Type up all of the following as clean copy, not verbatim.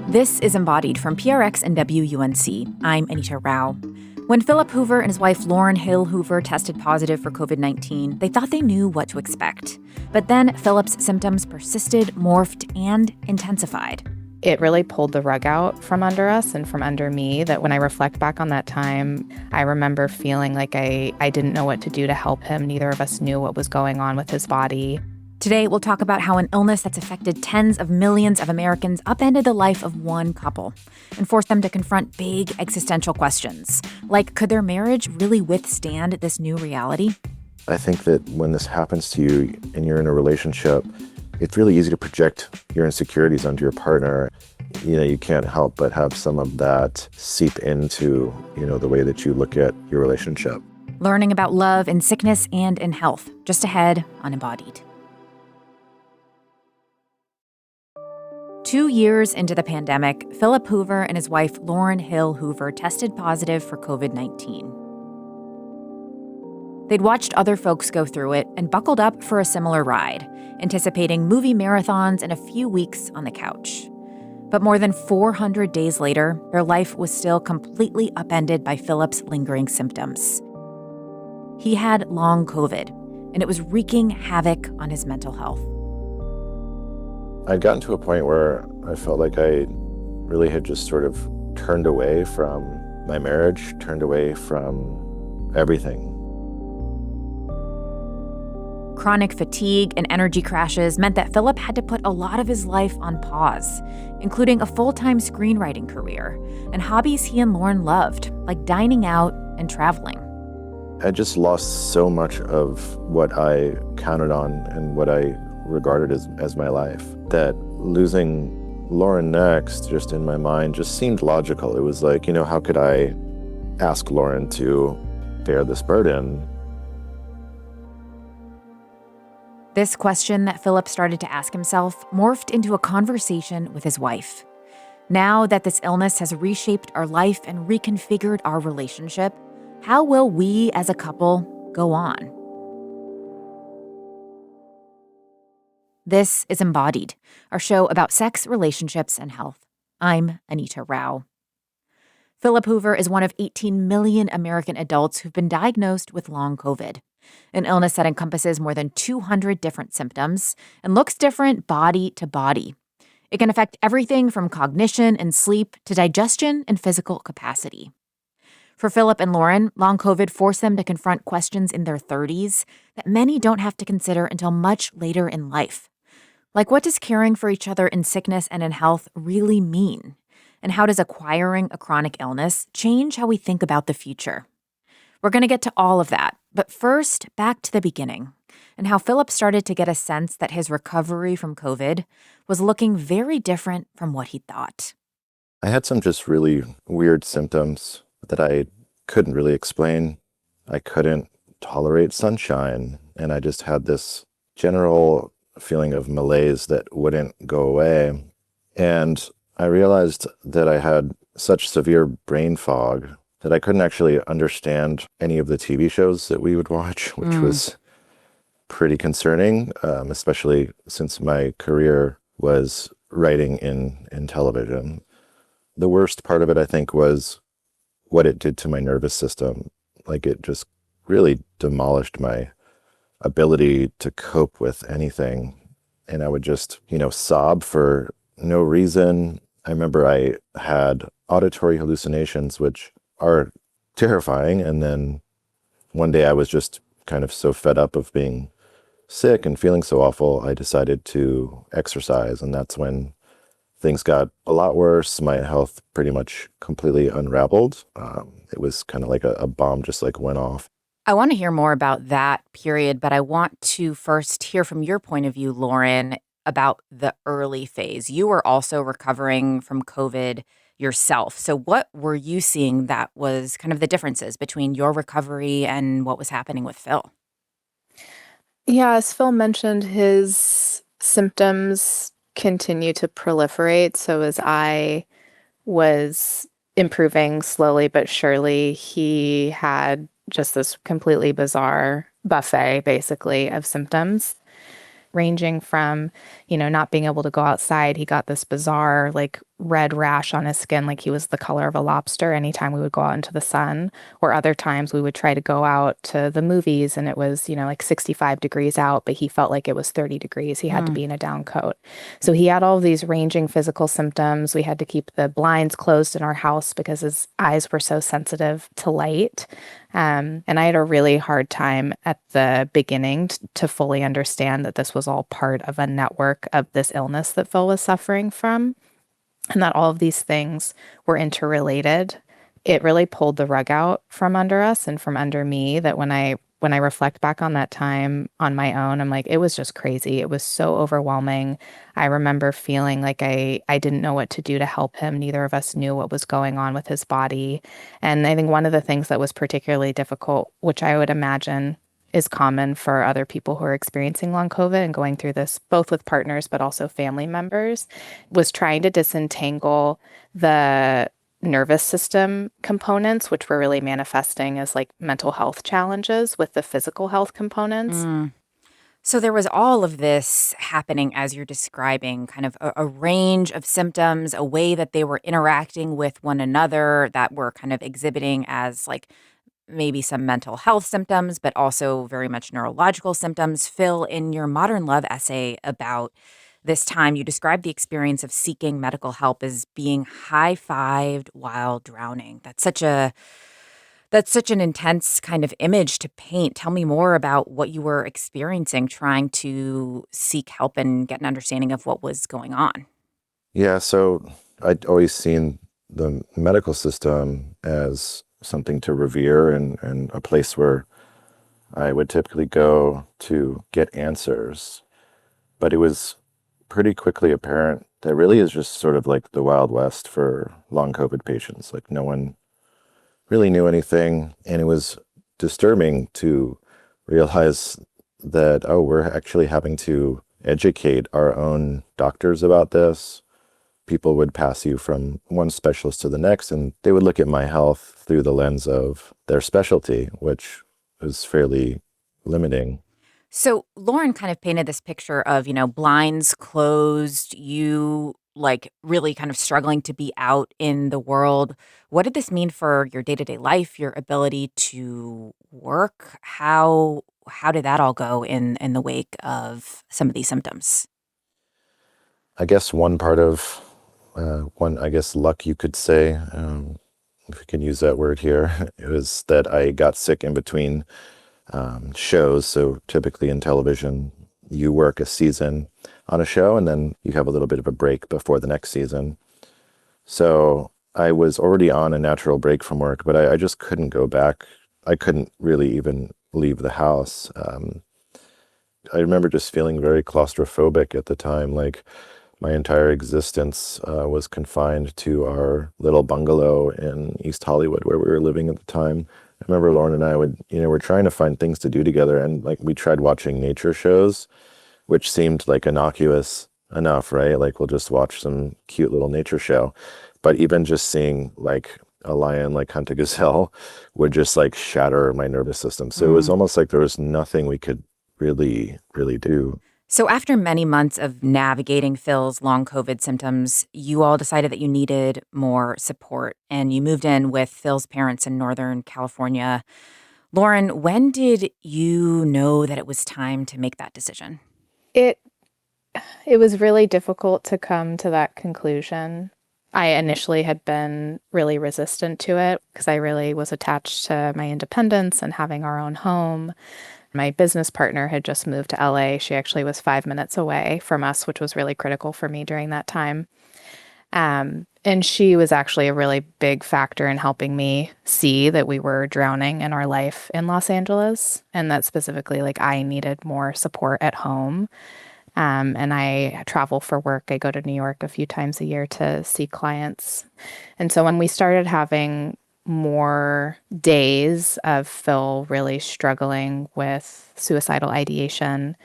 This is Embodied from PRX and WUNC. I'm Anita Rao. When Philip Hoover and his wife Lauren Hill-Hoover tested positive for COVID-19, they thought they knew what to expect. But then Philip's symptoms persisted, morphed, and intensified. It really pulled the rug out from under us and from under me, that when I reflect back on that time, I remember feeling like I didn't know what to do to help him. Neither of us knew what was going on with his body. Today, we'll talk about how an illness that's affected tens of millions of Americans upended the life of one couple and forced them to confront big existential questions, like could their marriage really withstand this new reality? I think that when this happens to you and you're in a relationship, it's really easy to project your insecurities onto your partner. You can't help but have some of that seep into, the way that you look at your relationship. Learning about love in sickness and in health, just ahead on Embodied. 2 years into the pandemic, Philip Hoover and his wife Lauren Hill-Hoover tested positive for COVID-19. They'd watched other folks go through it and buckled up for a similar ride, anticipating movie marathons and a few weeks on the couch. But more than 400 days later, their life was still completely upended by Philip's lingering symptoms. He had long COVID, and it was wreaking havoc on his mental health. I'd gotten to a point where I felt like I really had just sort of turned away from my marriage, turned away from everything. Chronic fatigue and energy crashes meant that Philip had to put a lot of his life on pause, including a full-time screenwriting career and hobbies he and Lauren loved, like dining out and traveling. I just lost so much of what I counted on and what I regarded as my life, that losing Lauren next, just in my mind, just seemed logical. It was like, how could I ask Lauren to bear this burden? This question that Philip started to ask himself morphed into a conversation with his wife. Now that this illness has reshaped our life and reconfigured our relationship, how will we as a couple go on? This is Embodied, our show about sex, relationships, and health. I'm Anita Rao. Philip Hoover is one of 18 million American adults who've been diagnosed with long COVID, an illness that encompasses more than 200 different symptoms and looks different body to body. It can affect everything from cognition and sleep to digestion and physical capacity. For Philip and Lauren, long COVID forced them to confront questions in their 30s that many don't have to consider until much later in life. Like, what does caring for each other in sickness and in health really mean? And how does acquiring a chronic illness change how we think about the future? We're going to get to all of that, but first, back to the beginning, and how Philip started to get a sense that his recovery from COVID was looking very different from what he thought. I had some just really weird symptoms that I couldn't really explain. I couldn't tolerate sunshine, and I just had this general feeling of malaise that wouldn't go away. And I realized that I had such severe brain fog that I couldn't actually understand any of the TV shows that we would watch, which was pretty concerning, especially since my career was writing in television. The worst part of it, I think, was what it did to my nervous system. Like, it just really demolished my ability to cope with anything. And I would just, sob for no reason. I remember I had auditory hallucinations, which are terrifying. And then one day I was just kind of so fed up of being sick and feeling so awful, I decided to exercise. And that's when things got a lot worse. My health pretty much completely unraveled. It was kind of like a bomb just went off. I want to hear more about that period, but I want to first hear from your point of view, Lauren, about the early phase. You were also recovering from COVID yourself. So what were you seeing that was kind of the differences between your recovery and what was happening with Phil? Yeah, as Phil mentioned, his symptoms continue to proliferate. So as I was improving slowly but surely, he had just this completely bizarre buffet, basically, of symptoms. ranging from, not being able to go outside. He got this bizarre, like, red rash on his skin, like he was the color of a lobster anytime we would go out into the sun. Or other times we would try to go out to the movies and it was, like 65 degrees out, but he felt like it was 30 degrees. He had to be in a down coat. So he had all of these ranging physical symptoms. We had to keep the blinds closed in our house because his eyes were so sensitive to light. And I had a really hard time at the beginning to fully understand that this was all part of a network of this illness that Phil was suffering from, and that all of these things were interrelated. It really pulled the rug out from under us and from under me, that when I reflect back on that time on my own, I'm like, it was just crazy. It was so overwhelming. I remember feeling like I didn't know what to do to help him. Neither of us knew what was going on with his body. And I think one of the things that was particularly difficult, which I would imagine is common for other people who are experiencing long COVID and going through this, both with partners but also family members, was trying to disentangle the nervous system components, which were really manifesting as like mental health challenges, with the physical health components. So there was all of this happening as you're describing, kind of a range of symptoms, a way that they were interacting with one another that were kind of exhibiting as like maybe some mental health symptoms, but also very much neurological symptoms. Phil, in your Modern Love essay about this time, you described the experience of seeking medical help as being high-fived while drowning. That's such an intense kind of image to paint. Tell me more about what you were experiencing trying to seek help and get an understanding of what was going on. Yeah, so I'd always seen the medical system as something to revere and a place where I would typically go to get answers. But it was pretty quickly apparent that really is just sort of like the Wild West for long COVID patients. Like no one really knew anything. And it was disturbing to realize that, oh, we're actually having to educate our own doctors about this. People would pass you from one specialist to the next, and they would look at my health through the lens of their specialty, which was fairly limiting. So Lauren kind of painted this picture of, blinds closed, you like really kind of struggling to be out in the world. What did this mean for your day-to-day life, your ability to work? How did that all go in the wake of some of these symptoms? I guess one part of I guess, luck, you could say, if we can use that word here, it was that I got sick in between shows. So typically in television, you work a season on a show and then you have a little bit of a break before the next season. So I was already on a natural break from work, but I just couldn't go back. I couldn't really even leave the house. I remember just feeling very claustrophobic at the time. Like my entire existence was confined to our little bungalow in East Hollywood where we were living at the time. I remember Lauren and I we're trying to find things to do together, and like we tried watching nature shows, which seemed like innocuous enough, right? Like we'll just watch some cute little nature show. But even just seeing like a lion like hunt a gazelle would just like shatter my nervous system. So it was almost like there was nothing we could really do. So after many months of navigating Phil's long COVID symptoms, you all decided that you needed more support and you moved in with Phil's parents in Northern California. Lauren, when did you know that it was time to make that decision? It it was really difficult to come to that conclusion. I initially had been really resistant to it because I really was attached to my independence and having our own home. My business partner had just moved to LA. She actually was 5 minutes away from us, which was really critical for me during that time. And she was actually a really big factor in helping me see that we were drowning in our life in Los Angeles, and that specifically, like, I needed more support at home. And I travel for work. I go to New York a few times a year to see clients. And so when we started having more days of Phil really struggling with suicidal ideation,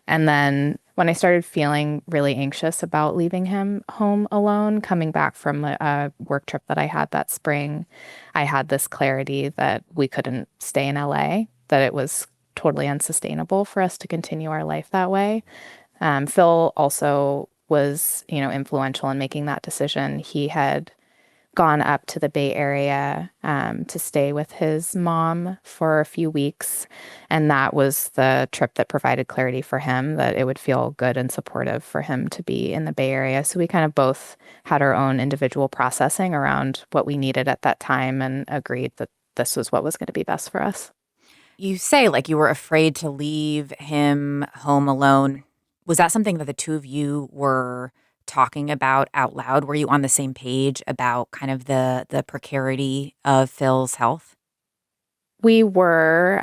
and then when I started feeling really anxious about leaving him home alone, coming back from a work trip that I had that spring, I had this clarity that we couldn't stay in LA, that it was totally unsustainable for us to continue our life that way. Phil also was, influential in making that decision. He had gone up to the Bay Area to stay with his mom for a few weeks. And that was the trip that provided clarity for him, that it would feel good and supportive for him to be in the Bay Area. So we kind of both had our own individual processing around what we needed at that time and agreed that this was what was going to be best for us. You say like you were afraid to leave him home alone. Was that something that the two of you were talking about out loud? Were you on the same page about kind of the precarity of Phil's health? We were.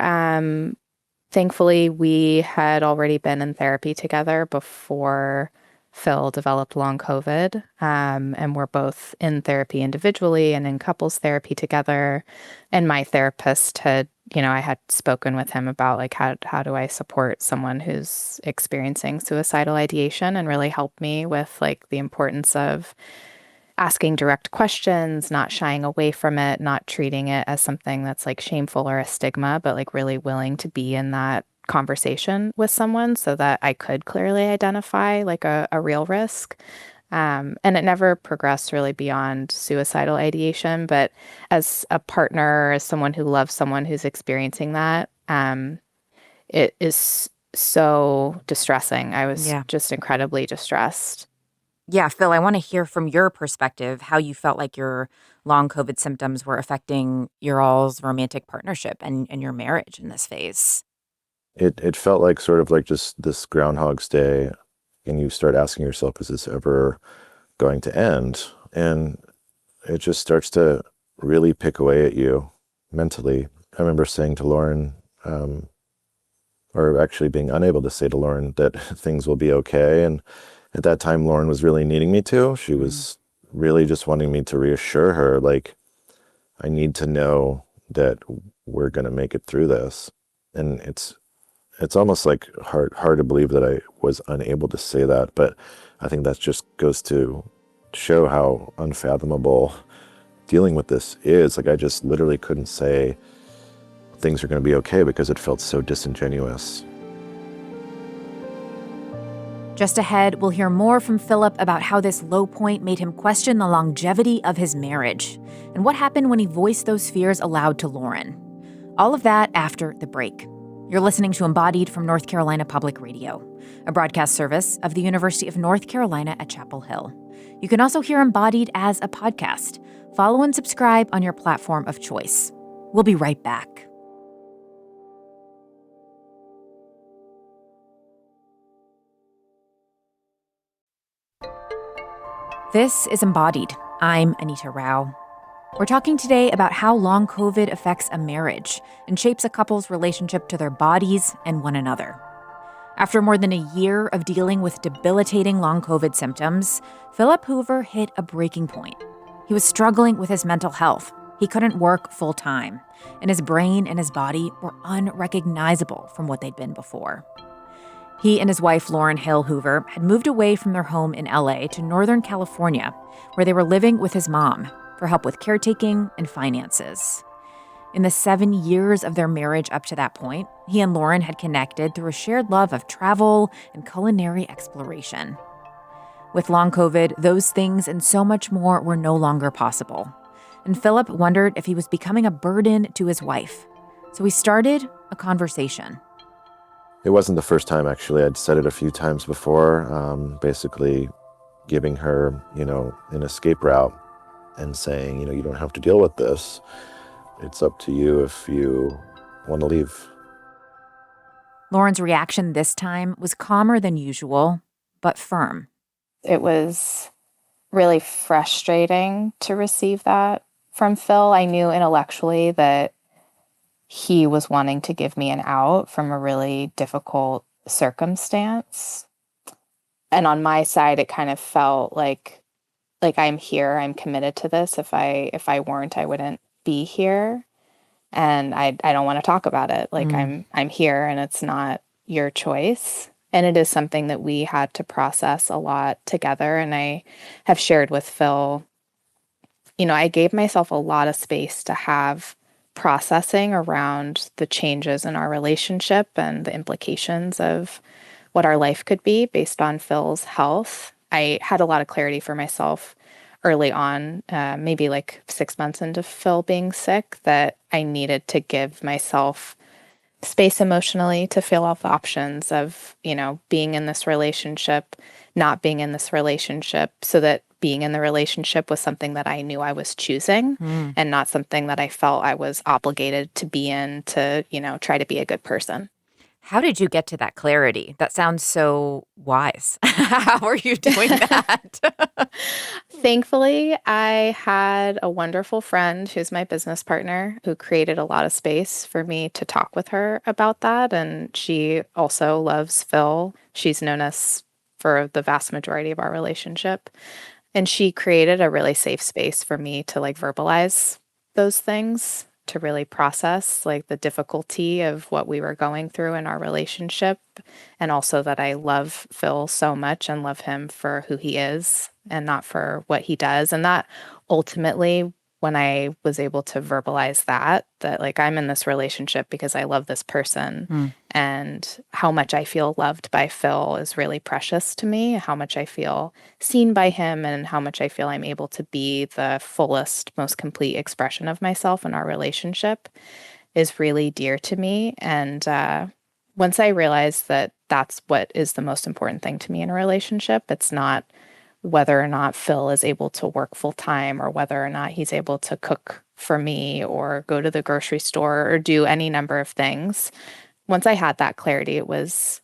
Thankfully, we had already been in therapy together before Phil developed long COVID. And we're both in therapy individually and in couples therapy together. And my therapist had, I had spoken with him about like, how do I support someone who's experiencing suicidal ideation, and really help me with like the importance of asking direct questions, not shying away from it, not treating it as something that's like shameful or a stigma, but like really willing to be in that conversation with someone so that I could clearly identify like a real risk. And it never progressed really beyond suicidal ideation. But as a partner, as someone who loves someone who's experiencing that, it is so distressing. I was Yeah. just incredibly distressed. Yeah, Phil, I want to hear from your perspective how you felt like your long COVID symptoms were affecting your all's romantic partnership and your marriage in this phase. It felt like sort of like just this Groundhog's Day, and you start asking yourself, is this ever going to end? And it just starts to really pick away at you mentally. I remember saying to Lauren, or actually being unable to say to Lauren that things will be okay. And at that time, Lauren was really needing me to. She was really just wanting me to reassure her, like, I need to know that we're going to make it through this. And it's almost like hard to believe that I was unable to say that, but I think that just goes to show how unfathomable dealing with this is. Like, I just literally couldn't say things are going to be okay because it felt so disingenuous. Just ahead, we'll hear more from Philip about how this low point made him question the longevity of his marriage and what happened when he voiced those fears aloud to Lauren. All of that after the break. You're listening to Embodied from North Carolina Public Radio, a broadcast service of the University of North Carolina at Chapel Hill. You can also hear Embodied as a podcast. Follow and subscribe on your platform of choice. We'll be right back. This is Embodied. I'm Anita Rao. We're talking today about how long COVID affects a marriage and shapes a couple's relationship to their bodies and one another. After more than a year of dealing with debilitating long COVID symptoms, Philip Hoover hit a breaking point. He was struggling with his mental health. He couldn't work full time, and his brain and his body were unrecognizable from what they'd been before. He and his wife, Lauren Hill-Hoover, had moved away from their home in LA to Northern California, where they were living with his mom for help with caretaking and finances. In the 7 years of their marriage up to that point, he and Lauren had connected through a shared love of travel and culinary exploration. With long COVID, those things and so much more were no longer possible. And Philip wondered if he was becoming a burden to his wife. So he started a conversation. It wasn't the first time, actually. I'd said it a few times before, basically giving her, an escape route and saying, you don't have to deal with this. It's up to you if you want to leave. Lauren's reaction this time was calmer than usual, but firm. It was really frustrating to receive that from Phil. I knew intellectually that he was wanting to give me an out from a really difficult circumstance. And on my side, it kind of felt like I'm here, I'm committed to this. If I weren't, I wouldn't be here. And I don't want to talk about it. Like I'm here and it's not your choice. And it is something that we had to process a lot together. And I have shared with Phil, I gave myself a lot of space to have processing around the changes in our relationship and the implications of what our life could be based on Phil's health. I had a lot of clarity for myself early on, maybe like 6 months into Phil being sick, that I needed to give myself space emotionally to feel all the options of, being in this relationship, not being in this relationship, so that being in the relationship was something that I knew I was choosing and not something that I felt I was obligated to be in to, try to be a good person. How did you get to that clarity? That sounds so wise. How are you doing that? Thankfully, I had a wonderful friend who's my business partner who created a lot of space for me to talk with her about that. And she also loves Phil. She's known us for the vast majority of our relationship. And she created a really safe space for me to like verbalize those things, to really process like the difficulty of what we were going through in our relationship. And also that I love Phil so much and love him for who he is and not for what he does. And that ultimately, when I was able to verbalize that like I'm in this relationship because I love this person and how much I feel loved by Phil is really precious to me, how much I feel seen by him and how much I feel I'm able to be the fullest, most complete expression of myself in our relationship is really dear to me. And once I realized that that's what is the most important thing to me in a relationship, it's not whether or not Phil is able to work full time or whether or not he's able to cook for me or go to the grocery store or do any number of things. Once I had that clarity, it was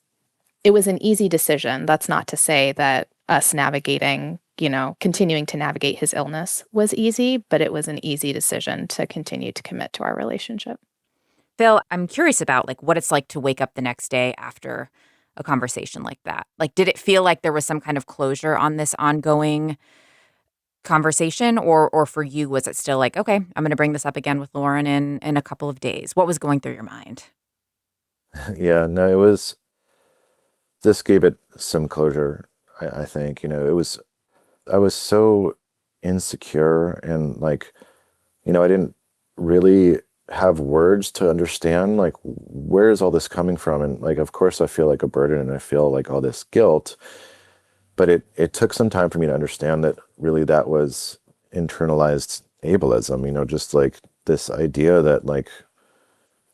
an easy decision. That's not to say that us navigating, continuing to navigate his illness was easy, but it was an easy decision to continue to commit to our relationship. Phil, I'm curious about like what it's like to wake up the next day after a conversation like that. Like, did it feel like there was some kind of closure on this ongoing conversation, or for you, was it still like, okay, I'm going to bring this up again with Lauren in a couple of days? What was going through your mind? Yeah, no, this gave it some closure, I think. I was so insecure and like, I didn't really have words to understand like where is all this coming from, and like of course I feel like a burden and I feel like all this guilt, but it took some time for me to understand that really that was internalized ableism, just like this idea that like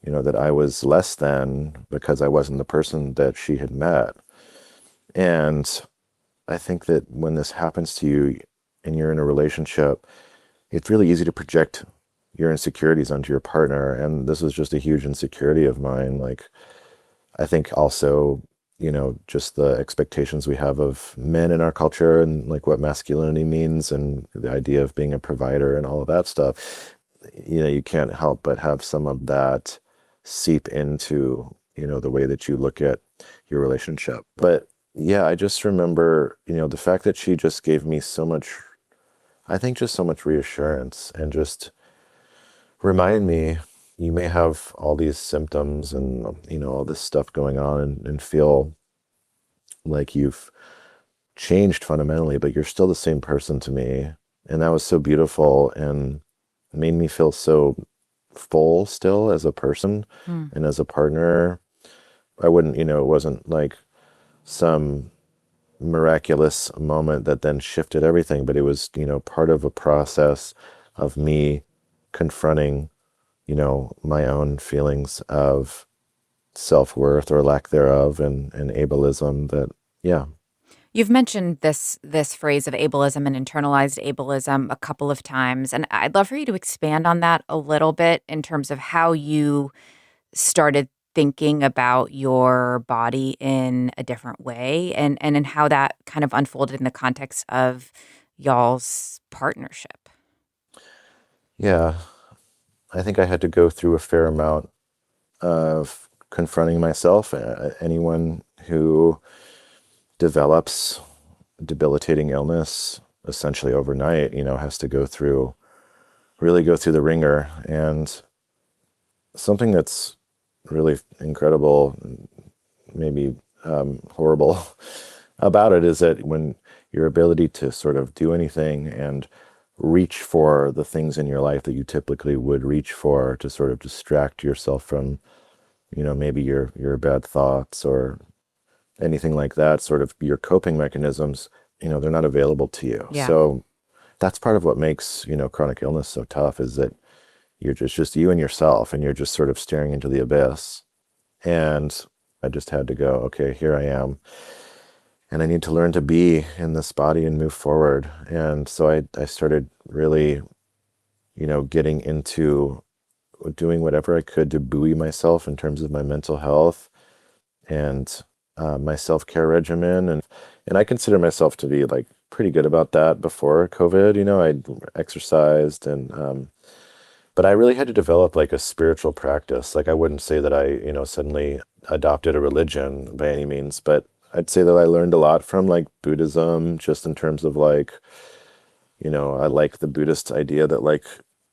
that I was less than because I wasn't the person that she had met. And I think that when this happens to you and you're in a relationship, it's really easy to project your insecurities onto your partner. And this was just a huge insecurity of mine. Like, I think also, just the expectations we have of men in our culture and like what masculinity means and the idea of being a provider and all of that stuff, you can't help but have some of that seep into, the way that you look at your relationship. But yeah, I just remember, the fact that she just gave me so much, I think just so much reassurance and just remind me you may have all these symptoms and, all this stuff going on and feel like you've changed fundamentally, but you're still the same person to me. And that was so beautiful and made me feel so full still as a person and as a partner. I wouldn't, it wasn't like some miraculous moment that then shifted everything, but it was, part of a process of me confronting, my own feelings of self-worth or lack thereof and ableism that, yeah. You've mentioned this phrase of ableism and internalized ableism a couple of times, and I'd love for you to expand on that a little bit in terms of how you started thinking about your body in a different way and in how that kind of unfolded in the context of y'all's partnership. Yeah, I think I had to go through a fair amount of confronting myself. Anyone who develops debilitating illness essentially overnight, has to really go through the ringer. And something that's really incredible, maybe horrible about it is that when your ability to sort of do anything and reach for the things in your life that you typically would reach for to sort of distract yourself from, maybe your bad thoughts or anything like that, sort of your coping mechanisms, they're not available to you. Yeah. So that's part of what makes, chronic illness so tough, is that you're just you and yourself, and you're just sort of staring into the abyss. And I just had to go, okay, here I am. And I need to learn to be in this body and move forward. And so I started really, getting into doing whatever I could to buoy myself in terms of my mental health and my self-care regimen. And I consider myself to be like pretty good about that before COVID. I exercised but I really had to develop like a spiritual practice. Like I wouldn't say that I, suddenly adopted a religion by any means, but I'd say that I learned a lot from like Buddhism, just in terms of like, I like the Buddhist idea that like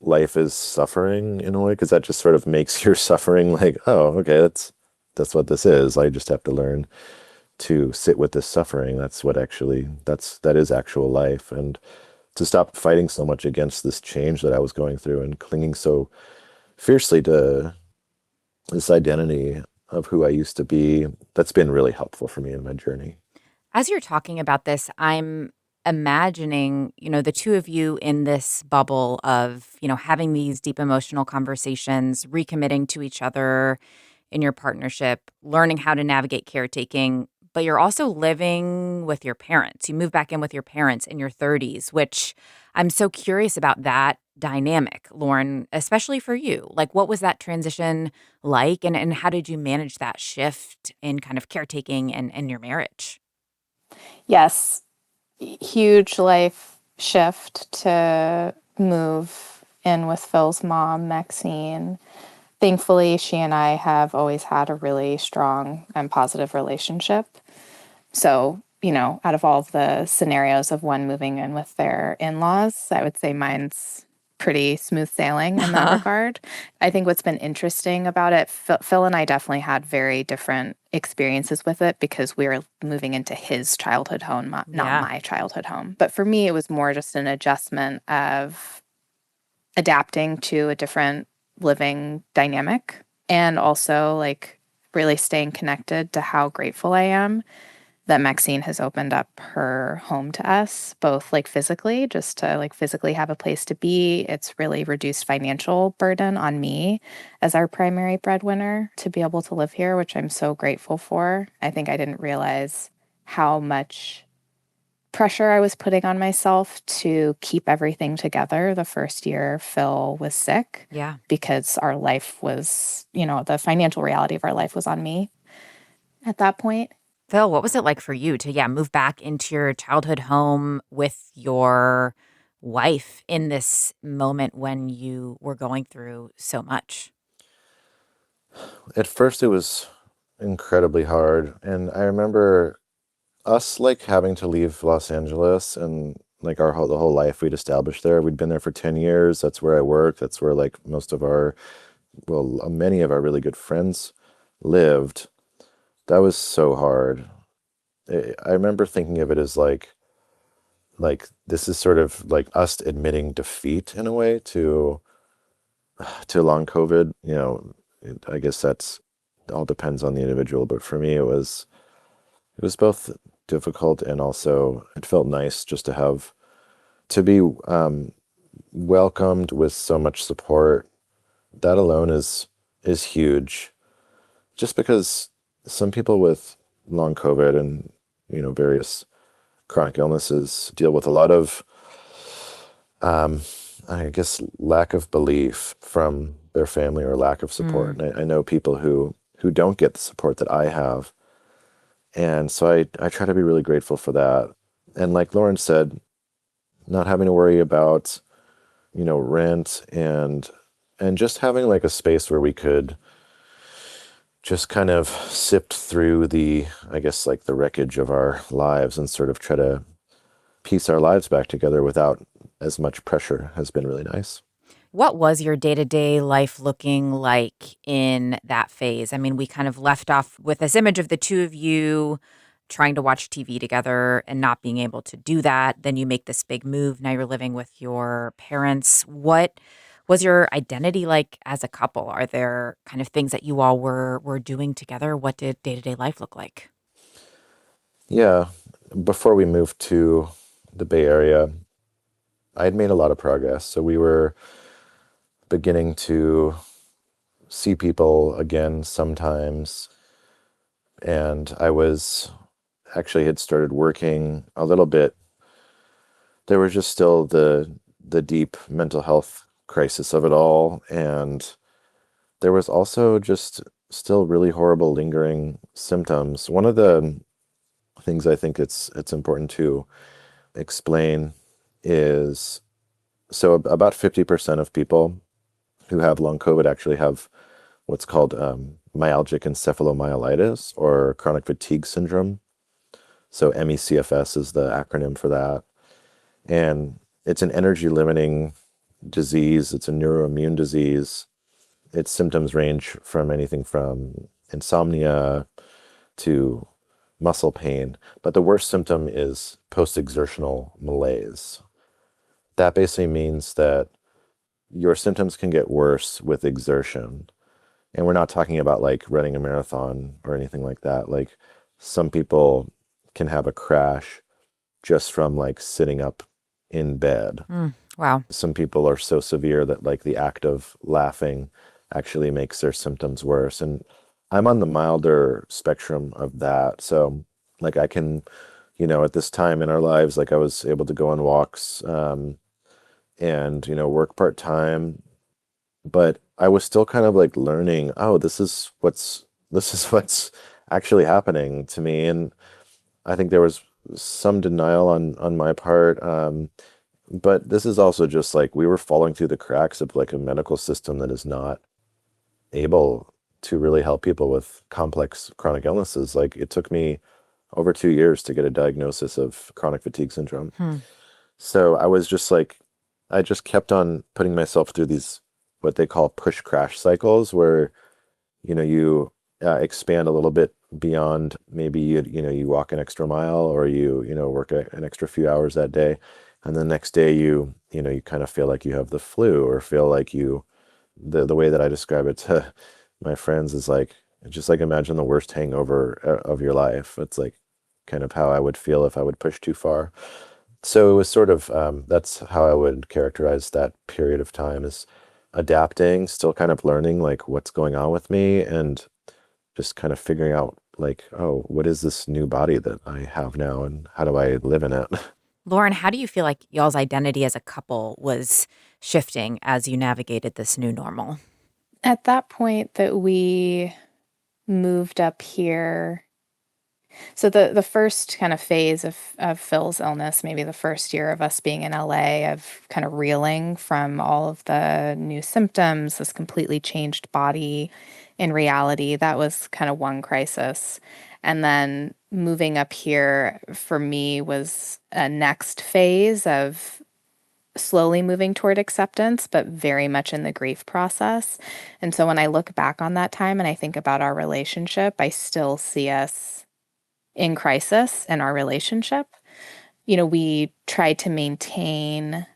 life is suffering in a way, because that just sort of makes your suffering like, oh, okay, that's what this is. I just have to learn to sit with this suffering. That is actual life. And to stop fighting so much against this change that I was going through and clinging so fiercely to this identity of who I used to be. That's been really helpful for me in my journey. As you're talking about this, I'm imagining, the two of you in this bubble of, having these deep emotional conversations, recommitting to each other in your partnership, learning how to navigate caretaking, but you're also living with your parents. You move back in with your parents in your 30s, which I'm so curious about that dynamic, Lauren, especially for you. Like, what was that transition like? And how did you manage that shift in kind of caretaking and your marriage? Yes, huge life shift to move in with Phil's mom, Maxine. Thankfully, she and I have always had a really strong and positive relationship. So, out of all of the scenarios of one moving in with their in-laws, I would say mine's pretty smooth sailing in that regard. I think what's been interesting about it, Phil and I definitely had very different experiences with it because we were moving into his childhood home, not Yeah. my childhood home. But for me, it was more just an adjustment of adapting to a different living dynamic, and also like really staying connected to how grateful I am that Maxine has opened up her home to us, both like physically, just to like physically have a place to be. It's really reduced financial burden on me as our primary breadwinner to be able to live here, which I'm so grateful for. I think I didn't realize how much pressure I was putting on myself to keep everything together the first year Phil was sick. Yeah. Because our life was, the financial reality of our life was on me at that point. Phil, what was it like for you to, move back into your childhood home with your wife in this moment when you were going through so much? At first, it was incredibly hard. And I remember us like having to leave Los Angeles, and like the whole life we'd established there. We'd been there for 10 years. That's where I worked. That's where like many of our really good friends lived. That was so hard. I remember thinking of it as like this is sort of like us admitting defeat in a way to long COVID. I guess that's all depends on the individual, but for me it was both difficult, and also it felt nice just to be welcomed with so much support. That alone is huge. Just because some people with long COVID and various chronic illnesses deal with a lot of I guess lack of belief from their family, or lack of support. And I know people who don't get the support that I have. And so I try to be really grateful for that. And like Lauren said, not having to worry about, rent, and just having like a space where we could just kind of sift through I guess like the wreckage of our lives and sort of try to piece our lives back together without as much pressure has been really nice. What was your day-to-day life looking like in that phase? I mean, we kind of left off with this image of the two of you trying to watch TV together and not being able to do that. Then you make this big move. Now you're living with your parents. What was your identity like as a couple? Are there kind of things that you all were doing together? What did day-to-day life look like? Yeah. Before we moved to the Bay Area, I had made a lot of progress. So we were beginning to see people again sometimes. And I was actually had started working a little bit. There was just still the deep mental health crisis of it all. And there was also just still really horrible lingering symptoms. One of the things I think it's important to explain is so about 50% of people who have long COVID actually have what's called myalgic encephalomyelitis or chronic fatigue syndrome. So MECFS is the acronym for that. And it's an energy limiting disease. It's a neuroimmune disease. Its symptoms range from anything from insomnia to muscle pain. But the worst symptom is post-exertional malaise. That basically means that your symptoms can get worse with exertion. And we're not talking about like running a marathon or anything like that. Like some people can have a crash just from like sitting up in bed. Wow. Some people are so severe that like the act of laughing actually makes their symptoms worse. And I'm on the milder spectrum of that. So like I can, at this time in our lives, like I was able to go on walks and, work part time, but I was still kind of like learning, oh, this is what's actually happening to me. And I think there was some denial on my part. But this is also just like we were falling through the cracks of like a medical system that is not able to really help people with complex chronic illnesses. Like it took me over 2 years to get a diagnosis of chronic fatigue syndrome. Hmm. So I was just like, I just kept on putting myself through these, what they call push crash cycles, where, you expand a little bit beyond maybe you walk an extra mile or you work an extra few hours that day. And the next day you kind of feel like you have the flu or feel like the way that I describe it to my friends is like, just like imagine the worst hangover of your life. It's like kind of how I would feel if I would push too far. So it was sort of that's how I would characterize that period of time is adapting, still kind of learning like what's going on with me and just kind of figuring out like, oh, what is this new body that I have now and how do I live in it? Lauren, how do you feel like y'all's identity as a couple was shifting as you navigated this new normal? At that point that we moved up here, so the first kind of phase of Phil's illness, maybe the first year of us being in LA, of kind of reeling from all of the new symptoms, this completely changed body in reality, that was kind of one crisis. And then moving up here for me was a next phase of slowly moving toward acceptance, but very much in the grief process. And so when I look back on that time and I think about our relationship, I still see us in crisis in our relationship. We tried to maintain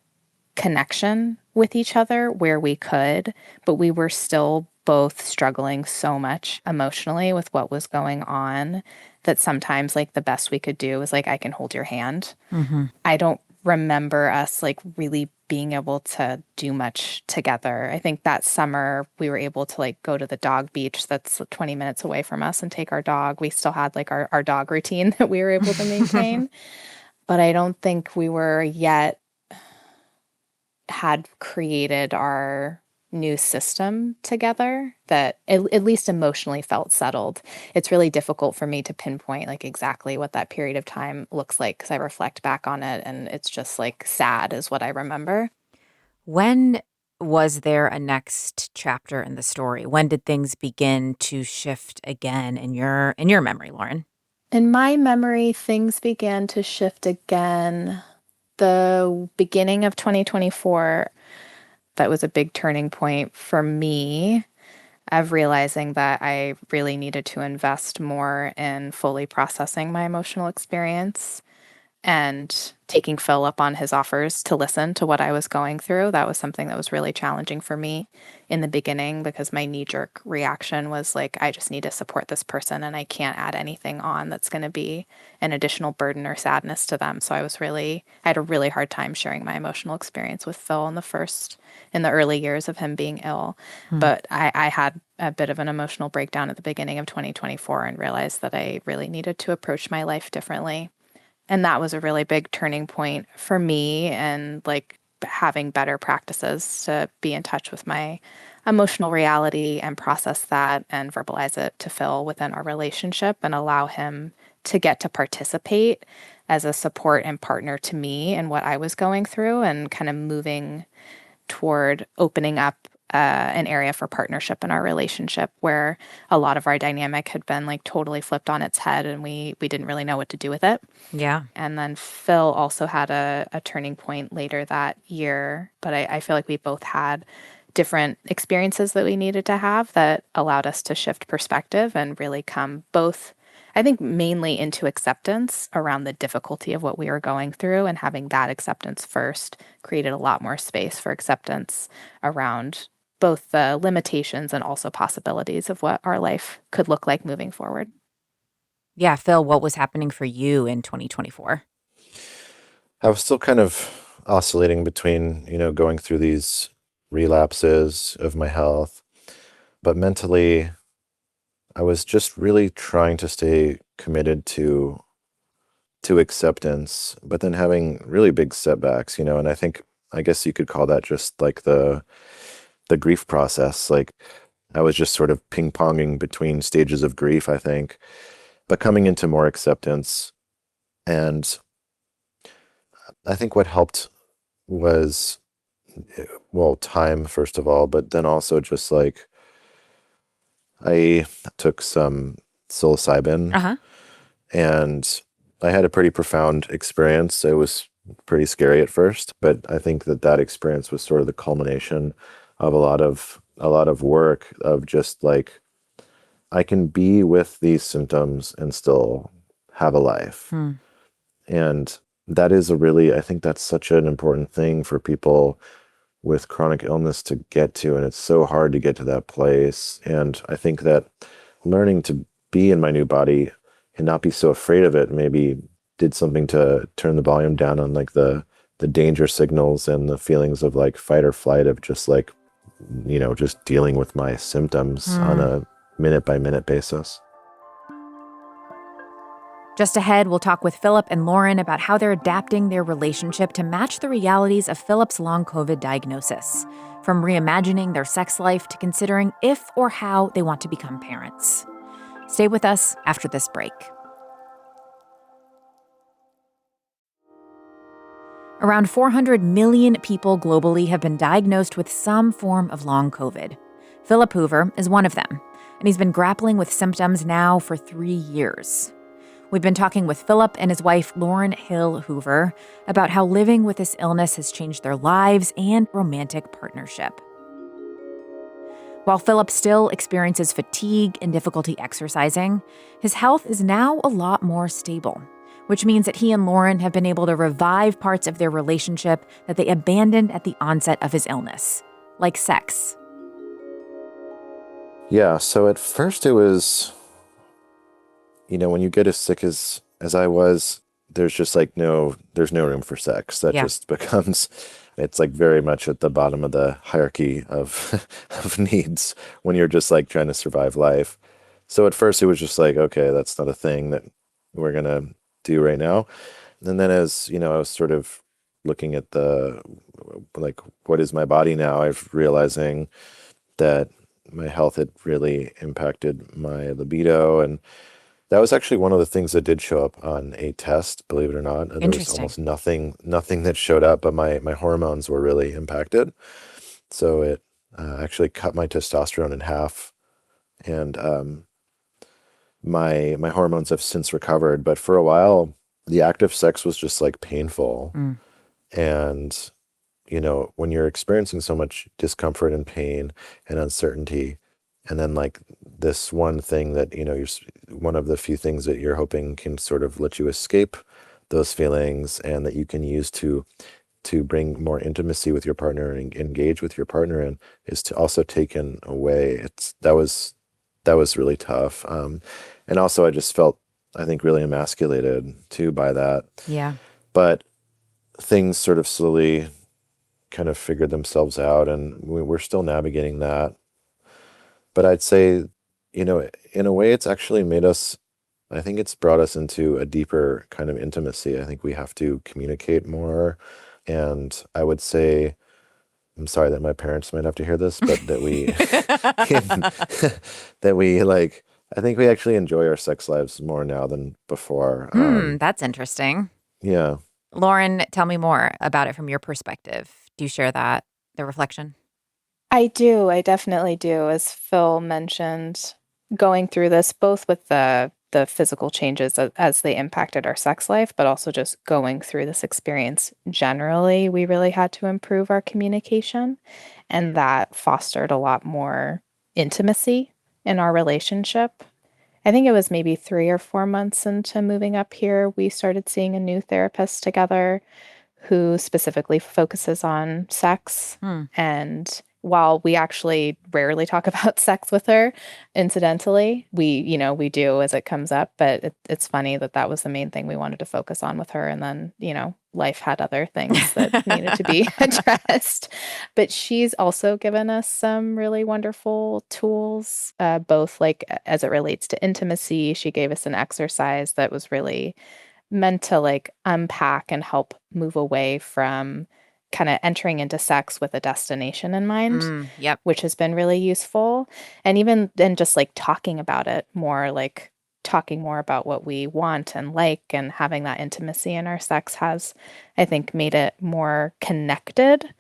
connection with each other where we could, but we were still both struggling so much emotionally with what was going on that sometimes like the best we could do was like, I can hold your hand. Mm-hmm. I don't remember us like really being able to do much together. I think that summer we were able to like go to the dog beach that's 20 minutes away from us and take our dog. We still had like our dog routine that we were able to maintain, but I don't think we were yet had created our new system together that at least emotionally felt settled. It's really difficult for me to pinpoint like exactly what that period of time looks like because I reflect back on it and it's just like sad is what I remember. When was there a next chapter in the story? When did things begin to shift again in your memory, Lauren? In my memory, things began to shift again. The beginning of 2024, that was a big turning point for me of realizing that I really needed to invest more in fully processing my emotional experience and taking Phil up on his offers to listen to what I was going through. That was something that was really challenging for me in the beginning because my knee-jerk reaction was like, I just need to support this person and I can't add anything on that's going to be an additional burden or sadness to them. So I had a really hard time sharing my emotional experience with Phil in the early years of him being ill. But I had a bit of an emotional breakdown at the beginning of 2024 and realized that I really needed to approach my life differently. And that was a really big turning point for me, and like having better practices to be in touch with my emotional reality and process that and verbalize it to Phil within our relationship and allow him to get to participate as a support and partner to me in what I was going through, and kind of moving toward opening up an area for partnership in our relationship where a lot of our dynamic had been like totally flipped on its head and we didn't really know what to do with it. Yeah. And then Phil also had a turning point later that year, but I feel like we both had different experiences that we needed to have that allowed us to shift perspective and really come both, I think, mainly into acceptance around the difficulty of what we were going through, and having that acceptance first created a lot more space for acceptance around both the limitations and also possibilities of what our life could look like moving forward. Yeah, Phil, what was happening for you in 2024? I was still kind of oscillating between, going through these relapses of my health, but mentally, I was just really trying to stay committed to acceptance, but then having really big setbacks, and I guess you could call that just like the grief process. Like I was just sort of ping-ponging between stages of grief, I think, but coming into more acceptance. And I think what helped was, well, time, first of all, but then also just like I took some psilocybin Uh-huh. and I had a pretty profound experience. It was pretty scary at first, but I think that experience was sort of the culmination of a lot of work of just like I can be with these symptoms and still have a life. And that is I think that's such an important thing for people with chronic illness to get to. And it's so hard to get to that place. And I think that learning to be in my new body and not be so afraid of it maybe did something to turn the volume down on like the danger signals and the feelings of like fight or flight of just like, just dealing with my symptoms on a minute by minute basis. Just ahead, we'll talk with Philip and Lauren about how they're adapting their relationship to match the realities of Philip's long COVID diagnosis, from reimagining their sex life to considering if or how they want to become parents. Stay with us after this break. Around 400 million people globally have been diagnosed with some form of long COVID. Philip Hoover is one of them, and he's been grappling with symptoms now for 3 years. We've been talking with Philip and his wife, Lauren Hill-Hoover, about how living with this illness has changed their lives and romantic partnership. While Philip still experiences fatigue and difficulty exercising, his health is now a lot more stable, which means that he and Lauren have been able to revive parts of their relationship that they abandoned at the onset of his illness, like sex. Yeah, so at first it was, when you get as sick as I was, there's just like there's no room for sex. That just becomes, it's like very much at the bottom of the hierarchy of of needs when you're just like trying to survive life. So at first it was just like, okay, that's not a thing that we're gonna do right now. And then as, I was sort of looking at like, what is my body now? I'm realizing that my health had really impacted my libido. And that was actually one of the things that did show up on a test, believe it or not. There was almost nothing that showed up, but my hormones were really impacted. So it actually cut my testosterone in half. And my hormones have since recovered. But for a while, the active sex was just like painful. And, when you're experiencing so much discomfort and pain and uncertainty, and then like this one thing that, you're one of the few things that you're hoping can sort of let you escape those feelings and that you can use to bring more intimacy with your partner and engage with your partner in is to also taken away. That was really tough. And also I just felt, I think, really emasculated too by that. Yeah. But things sort of slowly kind of figured themselves out, and we're still navigating that. But I'd say, in a way, it's actually made us, I think it's brought us into a deeper kind of intimacy. I think we have to communicate more. And I would say, I'm sorry that my parents might have to hear this, but that we, that we like, I think we actually enjoy our sex lives more now than before. That's interesting. Yeah. Lauren, tell me more about it from your perspective. Do you share that, the reflection? I do. I definitely do. As Phil mentioned, going through this, both with the physical changes as they impacted our sex life, but also just going through this experience generally, we really had to improve our communication. And that fostered a lot more intimacy in our relationship. I think it was maybe 3 or 4 months into moving up here, we started seeing a new therapist together who specifically focuses on sex. Hmm. And while we actually rarely talk about sex with her, incidentally, we do as it comes up. But it's funny that was the main thing we wanted to focus on with her. And then, life had other things that needed to be addressed. But she's also given us some really wonderful tools, both like as it relates to intimacy. She gave us an exercise that was really meant to like unpack and help move away from kind of entering into sex with a destination in mind, Yep. which has been really useful. And even then, just like talking about it more, like talking more about what we want and like, and having that intimacy in our sex has, I think, made it more connected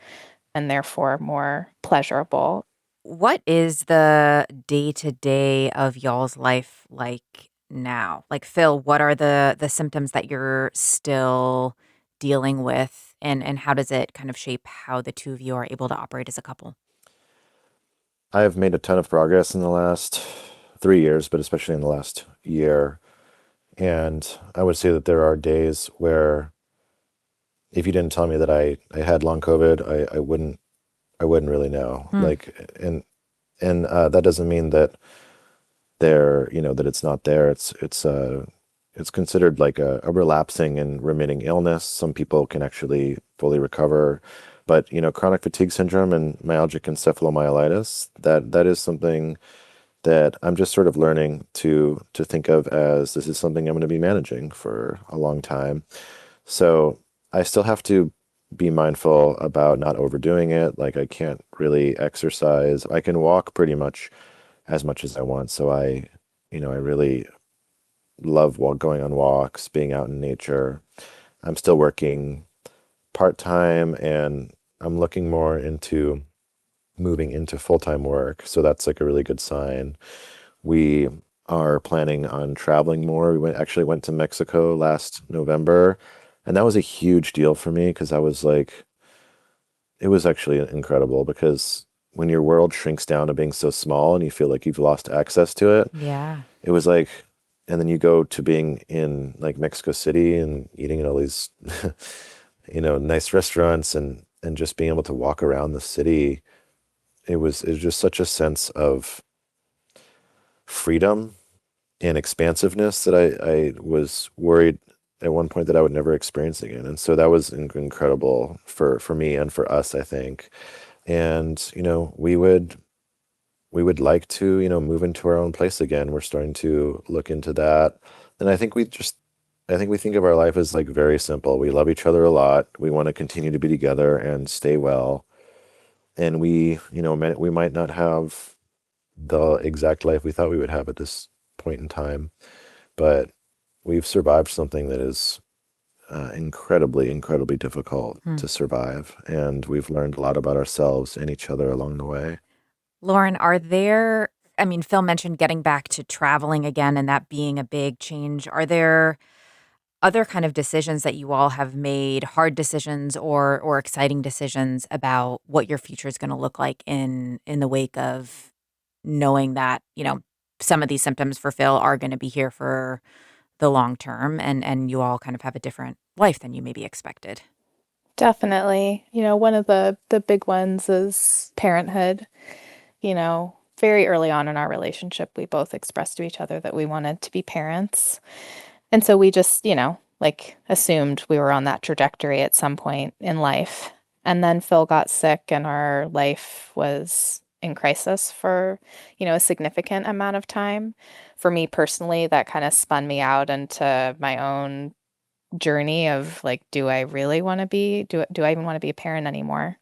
and therefore more pleasurable. What is the day-to-day of y'all's life like now? Like, Phil, what are the symptoms that you're still dealing with, and how does it kind of shape how the two of you are able to operate as a couple? I've made a ton of progress in the last 3 years, but especially in the last year. And I would say that there are days where if you didn't tell me that I had long COVID, I wouldn't really know. Like, and that doesn't mean that that it's not there. It's considered like a relapsing and remitting illness. Some people can actually fully recover, but chronic fatigue syndrome and myalgic encephalomyelitis, that is something that I'm just sort of learning to think of as this is something I'm going to be managing for a long time. So I still have to be mindful about not overdoing it. Like I can't really exercise. I can walk pretty much as I want. So I really love going on walks, being out in nature. I'm still working part-time and I'm looking more into moving into full-time work. So that's like a really good sign. We are planning on traveling more. Actually went to Mexico last November, and that was a huge deal for me because I was like, it was actually incredible because when your world shrinks down to being so small and you feel like you've lost access to it, Yeah. it was like, and then you go to being in like Mexico City and eating at all these, nice restaurants and just being able to walk around the city. It was just such a sense of freedom and expansiveness that I was worried at one point that I would never experience again. And so that was incredible for me and for us, I think. And, we would like to, move into our own place again. We're starting to look into that. And I think we think of our life as like very simple. We love each other a lot. We want to continue to be together and stay well. And we might not have the exact life we thought we would have at this point in time, but we've survived something that is incredibly, incredibly difficult to survive. And we've learned a lot about ourselves and each other along the way. Lauren, I mean, Phil mentioned getting back to traveling again and that being a big change. Are there other kind of decisions that you all have made, hard decisions or exciting decisions about what your future is going to look like in the wake of knowing that, some of these symptoms for Phil are going to be here for the long term, and you all kind of have a different life than you maybe expected. Definitely. One of the big ones is parenthood. Very early on in our relationship, we both expressed to each other that we wanted to be parents. And so we just, like assumed we were on that trajectory at some point in life. And then Phil got sick and our life was in crisis for, a significant amount of time. For me personally, that kind of spun me out into my own journey of like, do I really want to do I even want to be a parent anymore?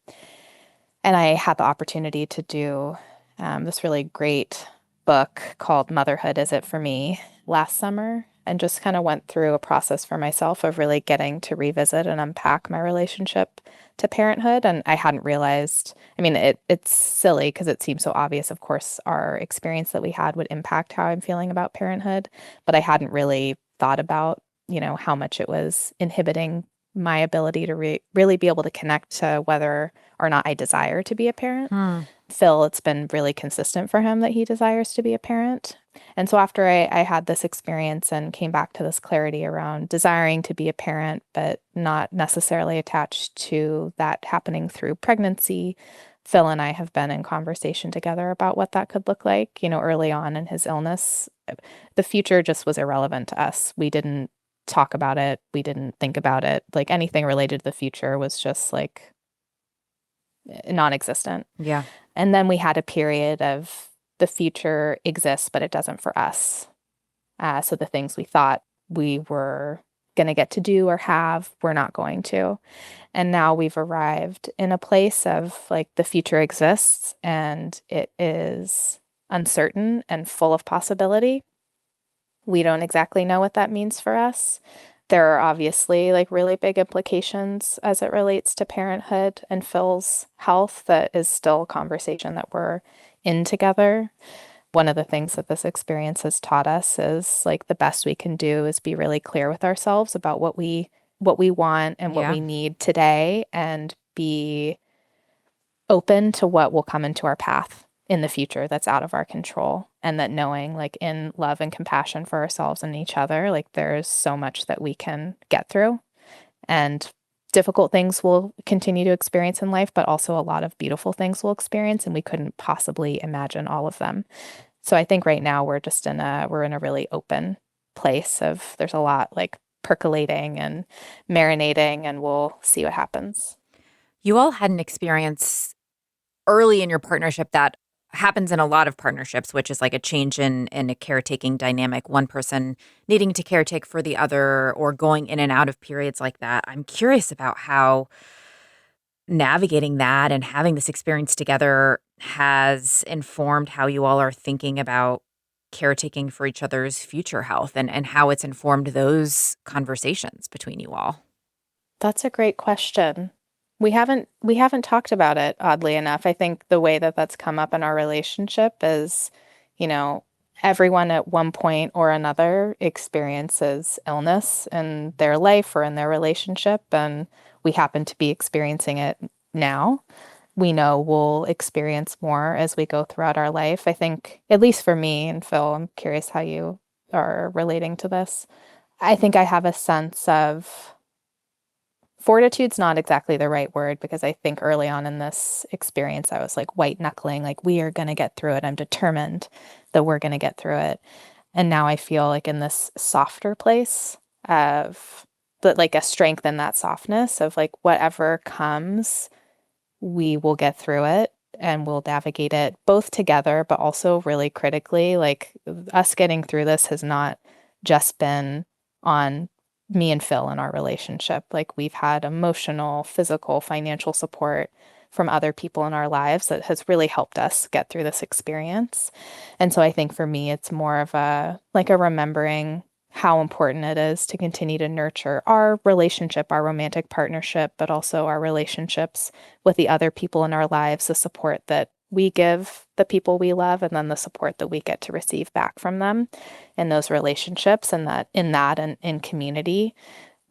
And I had the opportunity to do this really great book called Motherhood Is It For Me last summer, and just kind of went through a process for myself of really getting to revisit and unpack my relationship to parenthood. And I hadn't realized, I mean, it's silly because it seems so obvious. Of course, our experience that we had would impact how I'm feeling about parenthood, but I hadn't really thought about, how much it was inhibiting my ability to really be able to connect to whether or not I desire to be a parent. Phil, it's been really consistent for him that he desires to be a parent. And so after I had this experience and came back to this clarity around desiring to be a parent, but not necessarily attached to that happening through pregnancy, Phil and I have been in conversation together about what that could look like. Early on in his illness, the future just was irrelevant to us. We didn't talk about it. We didn't think about it. Like anything related to the future was just like non-existent. Yeah. And then we had a period of the future exists, but it doesn't for us. So the things we thought we were going to get to do or have, we're not going to. And now we've arrived in a place of like the future exists and it is uncertain and full of possibility. We don't exactly know what that means for us. There are obviously like really big implications as it relates to parenthood and Phil's health that is still a conversation that we're in together. One of the things that this experience has taught us is like the best we can do is be really clear with ourselves about what we want and what we need today and be open to what will come into our path in the future that's out of our control. And that knowing like in love and compassion for ourselves and each other, like there's so much that we can get through and difficult things we'll continue to experience in life, but also a lot of beautiful things we'll experience and we couldn't possibly imagine all of them. So I think right now we're just we're in a really open place of there's a lot like percolating and marinating and we'll see what happens. You all had an experience early in your partnership that happens in a lot of partnerships, which is like a change in a caretaking dynamic, one person needing to caretake for the other or going in and out of periods like that. I'm curious about how navigating that and having this experience together has informed how you all are thinking about caretaking for each other's future health and how it's informed those conversations between you all. That's a great question. We haven't talked about it, oddly enough. I think the way that that's come up in our relationship is, everyone at one point or another experiences illness in their life or in their relationship, and we happen to be experiencing it now. We know we'll experience more as we go throughout our life. I think, at least for me and Phil, I'm curious how you are relating to this. I think I have a sense of fortitude's not exactly the right word because I think early on in this experience, I was like white knuckling, like we are going to get through it. I'm determined that we're going to get through it. And now I feel like in this softer place of, but like a strength in that softness of like whatever comes, we will get through it and we'll navigate it both together, but also really critically. Like us getting through this has not just been on me and Phil in our relationship. Like we've had emotional, physical, financial support from other people in our lives that has really helped us get through this experience. And so I think for me, it's more of a remembering how important it is to continue to nurture our relationship, our romantic partnership, but also our relationships with the other people in our lives, the support that we give the people we love, and then the support that we get to receive back from them in those relationships, and that and in community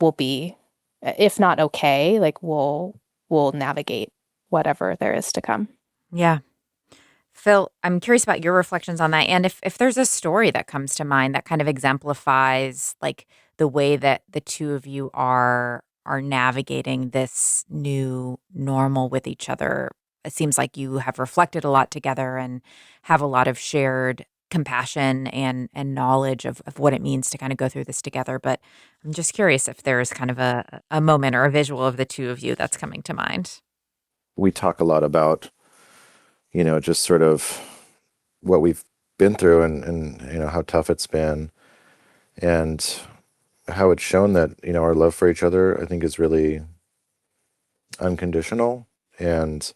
will be, if not okay, like we'll navigate whatever there is to come. Yeah. Phil, I'm curious about your reflections on that. And if there's a story that comes to mind that kind of exemplifies like the way that the two of you are navigating this new normal with each other. It seems like you have reflected a lot together and have a lot of shared compassion and knowledge of what it means to kind of go through this together. But I'm just curious if there's kind of a moment or a visual of the two of you that's coming to mind. We talk a lot about, just sort of what we've been through and how tough it's been, and how it's shown that, our love for each other, I think, is really unconditional. And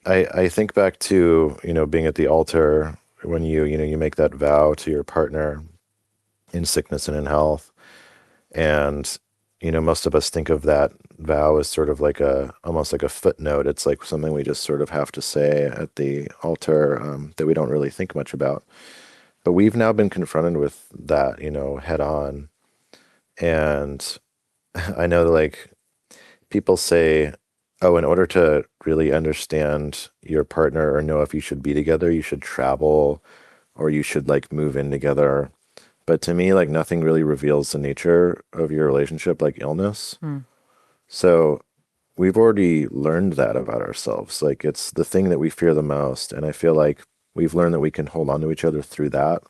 I think back to, being at the altar when you make that vow to your partner in sickness and in health. And, most of us think of that vow as sort of like almost like a footnote. It's like something we just sort of have to say at the altar, that we don't really think much about. But we've now been confronted with that, head on. And I know, like, people say, oh, in order to really understand your partner or know if you should be together, you should travel or you should, like, move in together. But to me, like, nothing really reveals the nature of your relationship like illness. So we've already learned that about ourselves. Like, it's the thing that we fear the most. And I feel like we've learned that we can hold on to each other through that.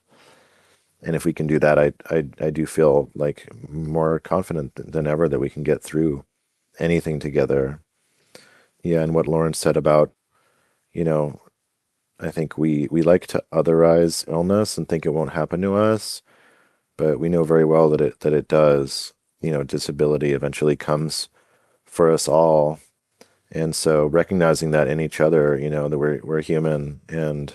And if we can do that, I do feel like more confident than ever that we can get through anything together. Yeah, and what Lauren said about, I think we like to otherize illness and think it won't happen to us, but we know very well that it does. Disability eventually comes for us all. And so recognizing that in each other, that we're human, and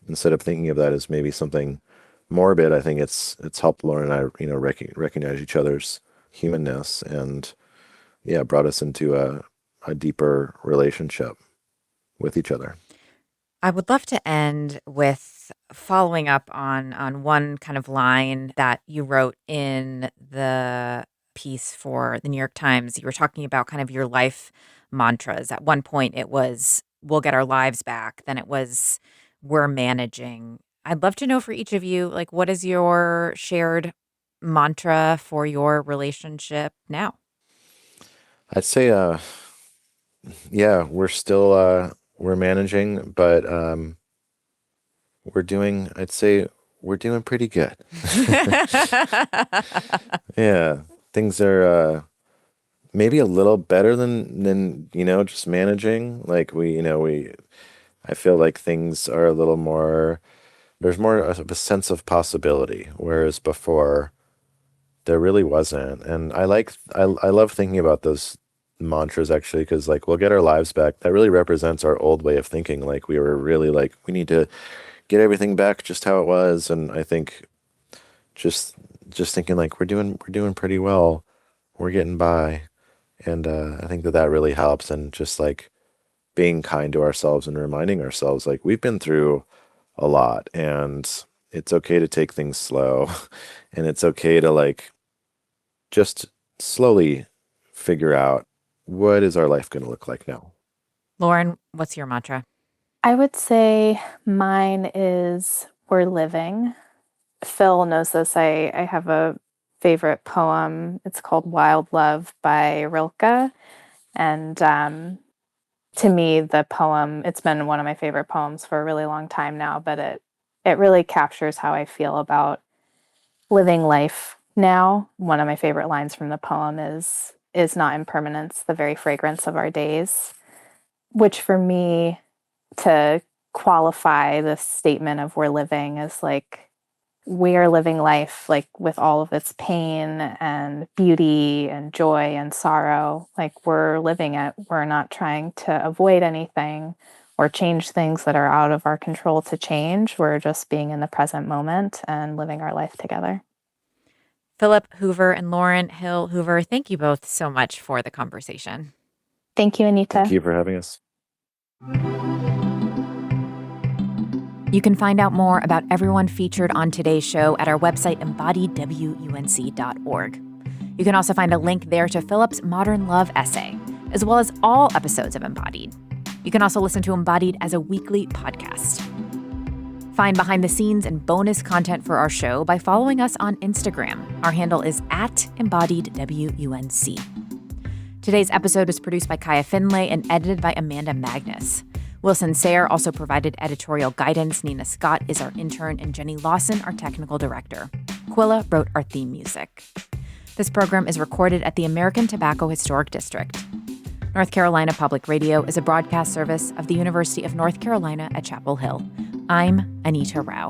instead of thinking of that as maybe something morbid, I think it's helped Lauren and I, recognize each other's humanness, and yeah, brought us into a deeper relationship with each other. I would love to end with following up on one kind of line that you wrote in the piece for the New York Times. You were talking about kind of your life mantras. At one point, it was, we'll get our lives back. Then it was, we're managing. I'd love to know for each of you, like, what is your shared mantra for your relationship now? I'd say, yeah, we're still, we're managing, but I'd say we're doing pretty good. Yeah, things are maybe a little better than just managing. Like, I feel like things are a little more, there's more of a sense of possibility, whereas before there really wasn't. And I love thinking about those mantras, actually, because, like, we'll get our lives back. That really represents our old way of thinking. Like, we were really like, we need to get everything back just how it was. And I think just thinking, like, we're doing pretty well, we're getting by. And I think that really helps. And just, like, being kind to ourselves and reminding ourselves, like, we've been through a lot, and it's okay to take things slow. And it's okay to, like, just slowly figure out, what is our life going to look like now? Lauren, what's your mantra? I would say mine is we're living. Phil knows this. I have a favorite poem. It's called Wild Love by Rilke. And to me, the poem, it's been one of my favorite poems for a really long time now, but it really captures how I feel about living life now. One of my favorite lines from the poem is not impermanence, the very fragrance of our days, which for me, to qualify this statement of we're living, is like, we are living life, like, with all of its pain and beauty and joy and sorrow. Like, we're living it. We're not trying to avoid anything or change things that are out of our control to change. We're just being in the present moment and living our life together. Philip Hoover and Lauren Hill-Hoover, thank you both so much for the conversation. Thank you, Anita. Thank you for having us. You can find out more about everyone featured on today's show at our website, embodiedwunc.org. You can also find a link there to Philip's Modern Love essay, as well as all episodes of Embodied. You can also listen to Embodied as a weekly podcast. Find behind the scenes and bonus content for our show by following us on Instagram. Our handle is @embodiedwunc. Today's episode was produced by Kaya Finlay and edited by Amanda Magnus. Wilson Sayre also provided editorial guidance. Nina Scott is our intern, and Jenny Lawson, our technical director. Quilla wrote our theme music. This program is recorded at the American Tobacco Historic District. North Carolina Public Radio is a broadcast service of the University of North Carolina at Chapel Hill. I'm Anita Rao.